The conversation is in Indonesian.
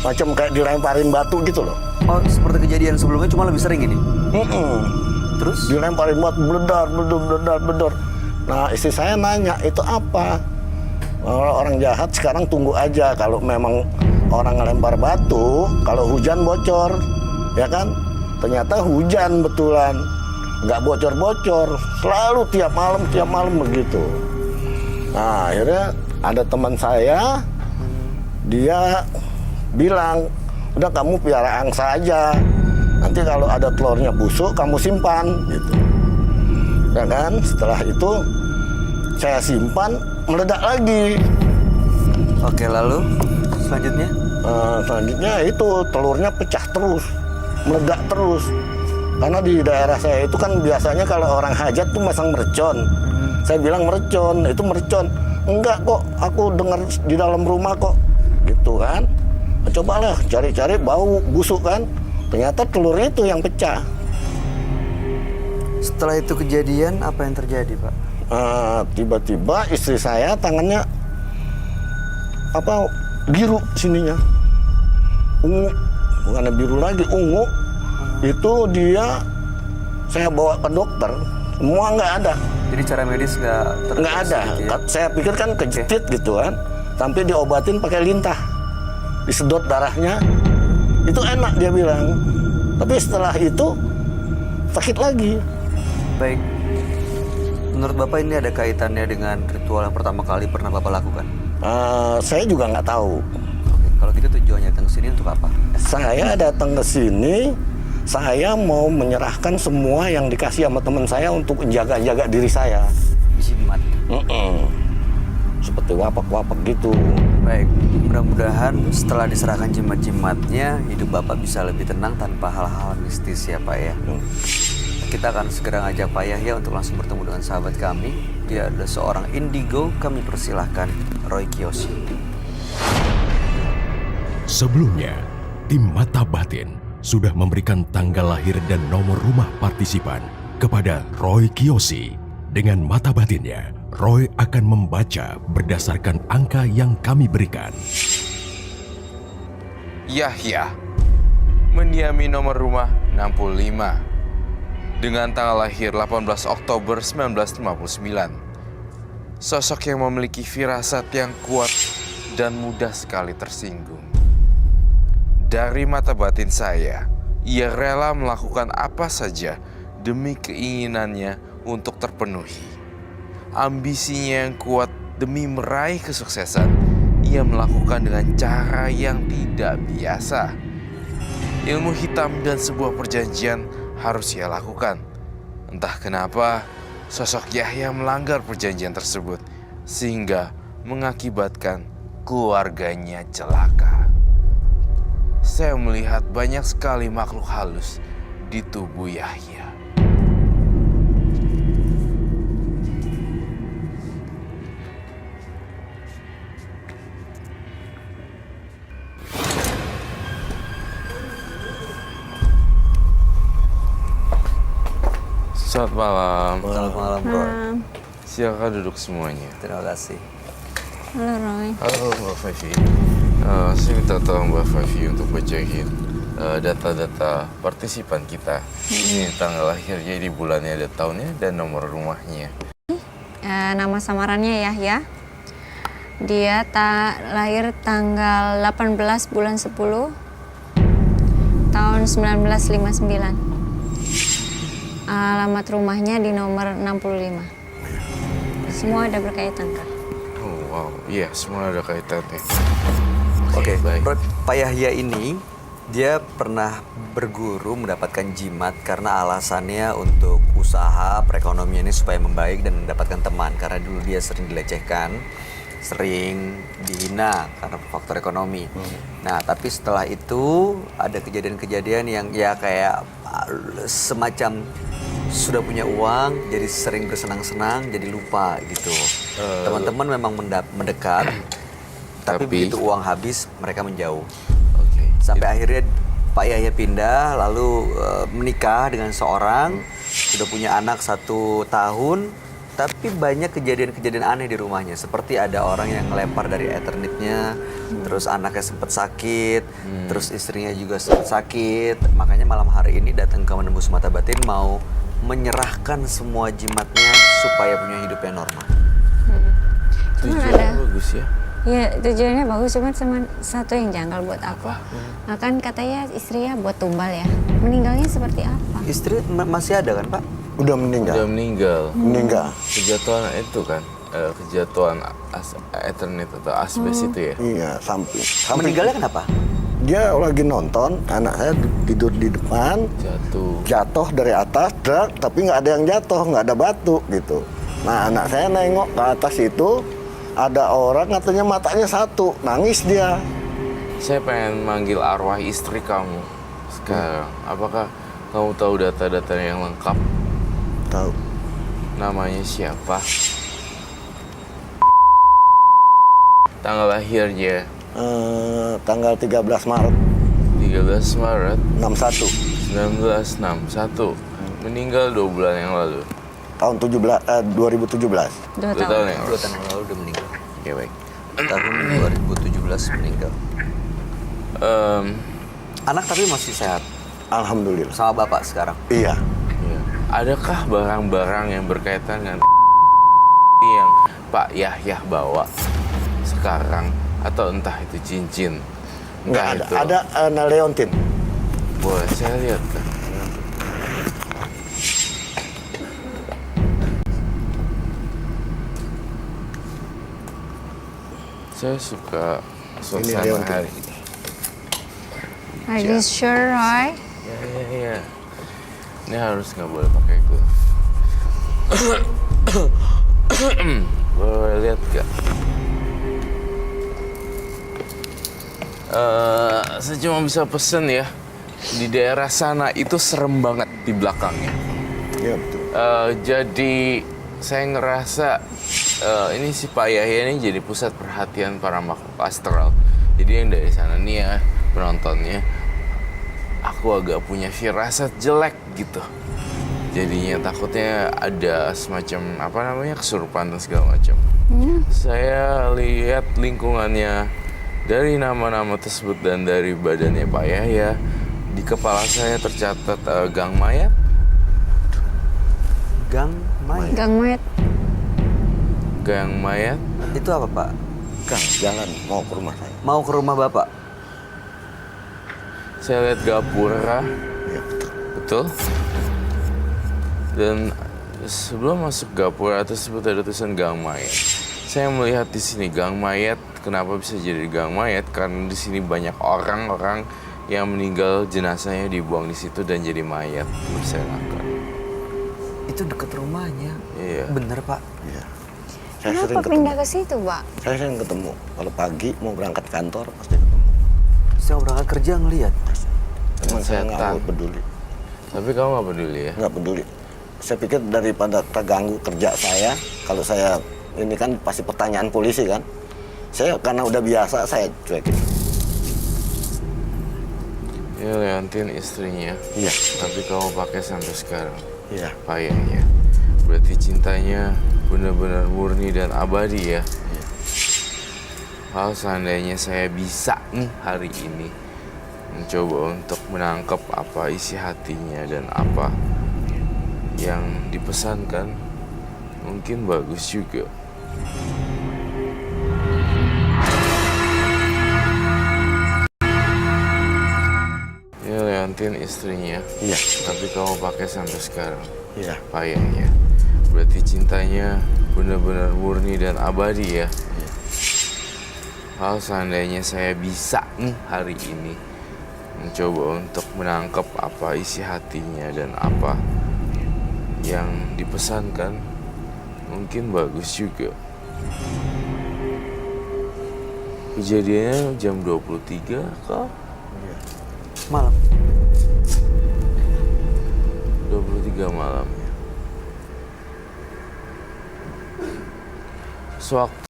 macam kayak dilemparin batu gitu loh. Oh, seperti kejadian sebelumnya cuma lebih sering ini. Terus? Dilemparin batu, bledar. Nah, istri saya nanya, itu apa? Orang jahat sekarang tunggu aja, kalau memang orang ngelempar batu, kalau hujan bocor, ya kan? Ternyata hujan betulan, nggak bocor-bocor, selalu tiap malam begitu. Nah, akhirnya ada teman saya, dia bilang, udah kamu piara angsa aja, nanti kalau ada telurnya busuk kamu simpan, gitu. Ya kan? Setelah itu saya simpan, meledak lagi. Oke, lalu selanjutnya? Selanjutnya itu telurnya pecah terus, meledak terus. Karena di daerah saya itu kan biasanya kalau orang hajat tuh masang mercon. Saya bilang mercon, itu mercon. Enggak kok, aku dengar di dalam rumah kok. Gitu kan. Nah, cobalah cari-cari, bau busuk kan. Ternyata telurnya itu yang pecah. Setelah itu kejadian, apa yang terjadi, Pak? Tiba-tiba istri saya tangannya biru sininya, ungu, bukannya biru lagi, ungu. Itu dia, saya bawa ke dokter, semua nggak ada. Jadi cara medis nggak ada. Gitu ya? Saya pikir kan kejetit gitu kan, sampai diobatin pakai lintah, disedot darahnya, itu enak dia bilang. Tapi setelah itu sakit lagi. Baik. Menurut Bapak ini ada kaitannya dengan ritual yang pertama kali pernah Bapak lakukan? Saya juga nggak tahu. Oke, kalau gitu tujuannya datang ke sini untuk apa? Saya datang ke sini, saya mau menyerahkan semua yang dikasih sama teman saya untuk jaga-jaga diri saya. Jimat. Seperti wapak-wapak gitu. Baik, mudah-mudahan setelah diserahkan jimat-jimatnya, hidup Bapak bisa lebih tenang tanpa hal-hal mistis ya Pak ya. Kita akan segera ngajak Pak Yahya untuk langsung bertemu dengan sahabat kami. Dia adalah seorang indigo, kami persilahkan Roy Kiyoshi. Sebelumnya, tim Mata Batin sudah memberikan tanggal lahir dan nomor rumah partisipan kepada Roy Kiyoshi. Dengan mata batinnya, Roy akan membaca berdasarkan angka yang kami berikan. Yahya mendiami nomor rumah 65 dengan tanggal lahir 18 Oktober 1959. Sosok yang memiliki firasat yang kuat dan mudah sekali tersinggung. Dari mata batin saya, ia rela melakukan apa saja demi keinginannya untuk terpenuhi. Ambisinya yang kuat demi meraih kesuksesan, ia melakukan dengan cara yang tidak biasa. Ilmu hitam dan sebuah perjanjian harus ia lakukan. Entah kenapa, sosok Yahya melanggar perjanjian tersebut, sehingga mengakibatkan keluarganya celaka. Saya melihat banyak sekali makhluk halus di tubuh Yahya. Selamat malam. Selamat malam, Bro. Silakan duduk semuanya. Terima kasih. Halo Roy. Halo Mbak Fafi. Saya minta tolong Mbak Fafi untuk bacain data-data partisipan kita. Ini tanggal lahirnya, di bulannya, ada tahunnya, dan nomor rumahnya. Nama samarannya Yahya. Dia lahir tanggal 18 bulan 10 tahun 1959. Alamat rumahnya di nomor 65. Semua ada berkaitan, Kak. Oh wow, iya semua ada kaitannya. Oke, baik. Bro, Pak Yahya ini dia pernah berguru mendapatkan jimat karena alasannya untuk usaha perekonomiannya supaya membaik dan mendapatkan teman. Karena dulu dia sering dilecehkan, sering dihina karena faktor ekonomi. Nah, tapi setelah itu ada kejadian-kejadian yang ya kayak semacam sudah punya uang, jadi sering bersenang-senang, jadi lupa gitu. Teman-teman memang mendekat, tapi begitu uang habis, mereka menjauh. Sampai akhirnya Pak Yahya pindah, lalu menikah dengan seorang, sudah punya anak 1 tahun, Tapi banyak kejadian-kejadian aneh di rumahnya. Seperti ada orang yang ngelempar dari Ethernit-nya, terus anaknya sempat sakit, terus istrinya juga sempat sakit. Makanya malam hari ini datang ke Menembus Mata Batin mau menyerahkan semua jimatnya supaya punya hidup yang normal. Cuman Tujuannya ada, bagus ya. ya tujuannya bagus, cuman sama satu yang janggal buat aku. Nah, kan katanya istrinya buat tumbal ya. Meninggalnya seperti apa? Istri masih ada kan, Pak? Udah meninggal. Udah meninggal. Meninggal. Kejatuhan itu kan, kejatuhan Eternit atau asbes itu ya. Iya, samping. Meninggalnya kenapa? Dia lagi nonton, anak saya tidur di depan, jatuh dari atas, tapi nggak ada yang jatuh, nggak ada batu gitu. Nah, anak saya nengok ke atas itu, ada orang katanya matanya satu, nangis dia. Saya pengen manggil arwah istri kamu sekarang. Apakah kamu tahu data-data yang lengkap? Tahu. Namanya siapa? Tanggal lahirnya? Tanggal 13 Maret 13 Maret 61, 1961. Meninggal 2 bulan yang lalu. tahun 2017. 2 2 tahun tahun. yang 2 lalu. tahun yang lalu udah meninggal. Oke, baik. Tahun 2017 meninggal. Anak tapi masih sehat. Alhamdulillah. Sama bapak sekarang. Iya. Ya. Adakah barang-barang yang berkaitan dengan yang Pak Yahya bawa sekarang, atau entah itu cincin, Nggak entah ada. itu Ada Leontin. boleh saya lihat kan? Saya suka suasana Leontin. hari ini. Are you sure, Roy? Ya. Ini harus nggak boleh pakai glove. Boleh lihat gak? Saya cuma bisa pesen ya. Di daerah sana itu serem banget di belakangnya. Iya betul. Jadi saya ngerasa ini si Pak Yahya ini jadi pusat perhatian para makhluk astral. Jadi yang dari sana nih ya penontonnya, aku agak punya firasat jelek gitu. Jadinya takutnya ada semacam apa namanya kesurupan dan segala macam. Saya lihat lingkungannya dari nama-nama tersebut dan dari badannya Pak Yahya, di kepala saya tercatat gang mayat. Gang mayat. Gang mayat. Gang mayat. Itu apa, Pak? Kang, jalan mau ke rumah saya. Mau ke rumah bapak? Saya lihat gapura. Iya betul. Betul. Dan sebelum masuk gapura tersebut ada tulisan gang mayat. Saya melihat di sini gang mayat. Kenapa bisa jadi gang mayat? Karena di sini banyak orang-orang yang meninggal, jenazahnya dibuang di situ dan jadi mayat berserakan. Itu dekat rumahnya. Iya. Bener, Pak. Iya. Saya sering Kenapa ketemu. pindah ke situ, Pak? Saya sering ketemu. Kalau pagi mau berangkat kantor pasti ketemu. Saya berangkat kerja ngelihat. Cuman saya Setan. nggak peduli. Tapi kamu nggak peduli ya? Nggak peduli. Saya pikir daripada terganggu kerja saya, kalau saya ini kan pasti pertanyaan polisi kan. Saya karena udah biasa saya cuekin. Ya Leontin istrinya. Iya. Tapi kamu pakai sampai sekarang. Iya. Payahnya. Berarti cintanya benar-benar murni dan abadi ya. Kalau seandainya saya bisa nih hari ini mencoba untuk menangkap apa isi hatinya dan apa yang dipesankan, mungkin bagus juga. Ya Leontin istrinya. Iya. Tapi kamu pakai sampai sekarang. Iya. Payahnya. Berarti cintanya benar-benar murni dan abadi ya. Kalau seandainya saya bisa nih hari ini mencoba untuk menangkap apa isi hatinya dan apa yang dipesankan, mungkin bagus juga. Kejadiannya jam 23 kah? Malam. 23 malam. Sewaktu